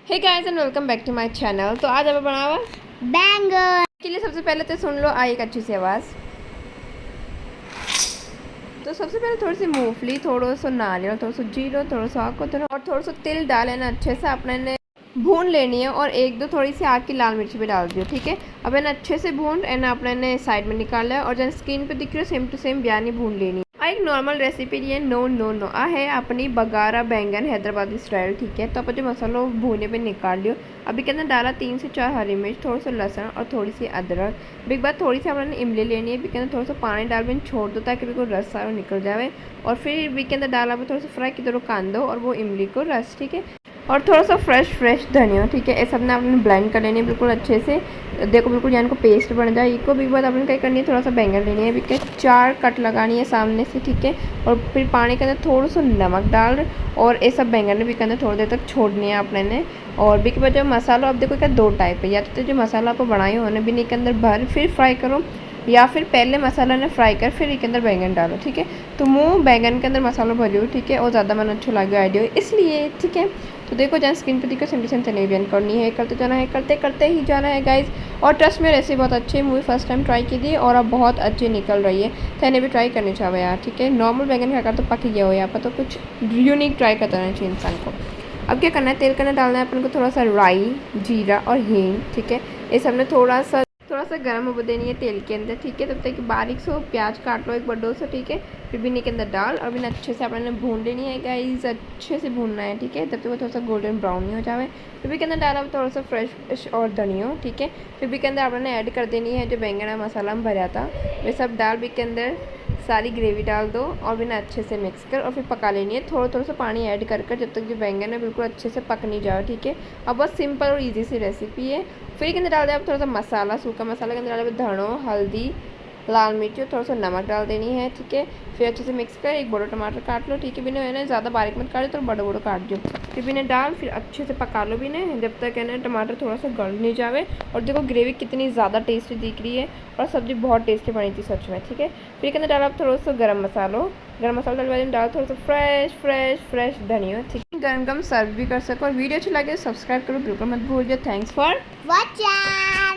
Hey guys and welcome back to my channel. तो आज हमें बना हुआ बैंगन के लिए सबसे पहले तो सुन लो आई एक अच्छी सी आवाज़। तो सबसे पहले थोड़ी सी मूंगफली, थोड़ा सा नारियल, थोड़ा सा जीरा, थोड़ा सा आक और थोड़ा सा तिल डाले ना अच्छे से अपने ने भून लेनी है। और एक दो थोड़ी सी आग की लाल मिर्ची भी डाल दियो, ठीक है। अब इन्हें अच्छे से भून एना अपने ने साइड में निकाल लिया। और जब स्क्रीन पे दिख रही है सेम टू सेम बिरयानी भून लेनी। एक नॉर्मल रेसिपी ये नो नो नो आ है अपनी बगारा बैंगन हैदराबादी स्टाइल, ठीक है। तो अपन जो मसाला भूने पे निकाल लियो। अभी के अंदर डाला 3 से 4 हरी मिर्च, थोड़ा सा लहसुन और थोड़ी सी अदरक। एक बार थोड़ी सी अपने इमली लेनी है। भी थोड़ा सा पानी डाल भी छोड़ दो ताकि बिल्कुल रस सारा निकल जाए। और फिर भी के अंदर डाला थोड़ा सा फ्राई की तरह कांदो और वो इमली को रस, ठीक है। और थोड़ा सा फ्रेश धनिया, ठीक है। ये सब ने आपने ब्लेंड कर लेनी है बिल्कुल अच्छे से। देखो बिल्कुल यहाँ को पेस्ट बन जाए। इसको भी बाद आपने क्या करनी है, थोड़ा सा बैंगन लेनी है। बिल्कुल 4 कट लगानी है सामने से, ठीक है। और फिर पानी के अंदर थोड़ा सा नमक डाल और ये सब बैंगन भी के अंदर थोड़ी देर तक छोड़नी है आपने ने। और भी के बाद जो मसाला, अब देखो क्या 2 टाइप है। या तो जो मसाला आप बनाए हो ना भी के अंदर भर फिर फ्राई करो, या फिर पहले मसाला ने फ्राई कर फिर इसके अंदर बैंगन डालो, ठीक है। तो मुँह बैंगन के अंदर मसाला भरियो, ठीक है। और ज़्यादा मन अच्छा लगे आइडिया इसलिए, ठीक है। तो देखो जहाँ स्क्रीन पे देखो सेम टू सेम तने करनी है, करते जाना है, करते करते ही जाना है गाइज। और ट्रस्ट में रेसिपी बहुत अच्छी है, मूवी फर्स्ट टाइम ट्राई की थी और अब बहुत अच्छी निकल रही है। तने भी ट्राई करनी चाहिए यार, ठीक है। नॉर्मल बैंगन खाकर तो पक गया हो, यहाँ पर तो कुछ यूनिक ट्राई करता रहना चाहिए इंसान को। अब क्या करना है, तेल करना डालना है अपन को, थोड़ा सा राई, जीरा और हींग, ठीक है। ये सब ने थोड़ा सा गर्म होने देनी है तेल के अंदर, ठीक है। तब तक बारीक से प्याज काट लो एक बड़ो से, ठीक है। फिर भी के अंदर डाल और भी अच्छे से अपने भून लेनी है गाइस, अच्छे से भूनना है, ठीक है। तब तक वो थोड़ा सा गोल्डन ब्राउन नहीं हो जाए। फिर भी के अंदर डाला थोड़ा सा फ्रेश और धनिया, ठीक है। फिर भी के अंदर अपने ऐड कर देनी है जो बैंगन मसाला में भरा था वे सब डाल भी के अंदर सारी ग्रेवी डाल दो और भी अच्छे से मिक्स कर और फिर पका लेनी है। थोड़ा सा पानी ऐड कर जब तक जो बैंगन है बिल्कुल अच्छे से पक नहीं जाए, ठीक है। अब बहुत सिंपल और इजी सी रेसिपी है। फिर के अंदर डाल दिया आप थोड़ा सा मसाला, सूखा मसाला के अंदर डाल दिया धनो, हल्दी, लाल मिर्ची और थोड़ा सा नमक डाल देनी है, ठीक है। फिर अच्छे से मिक्स कर एक बड़ा टमाटर काट लो, ठीक है। भी है ना ज़्यादा बारीक मत काटो, तो बड़ा काट दो। फिर भी डाल फिर अच्छे से पका लो भी ना जब तक है ना टमाटर थोड़ा सा गल नहीं जाए। और देखो ग्रेवी कितनी ज़्यादा टेस्टी दिख रही है और सब्ज़ी बहुत टेस्टी बनी थी सच में, ठीक है। फिर के अंदर डाला थोड़ा सा गरम मसाला डलवा डाल थोड़ा सा फ्रेश धनिया, ठीक है। गरम सर्व भी कर सको। और वीडियो अच्छी लगे सब्सक्राइब करो बिल्कुल मत भूलिए। Thanks for watching.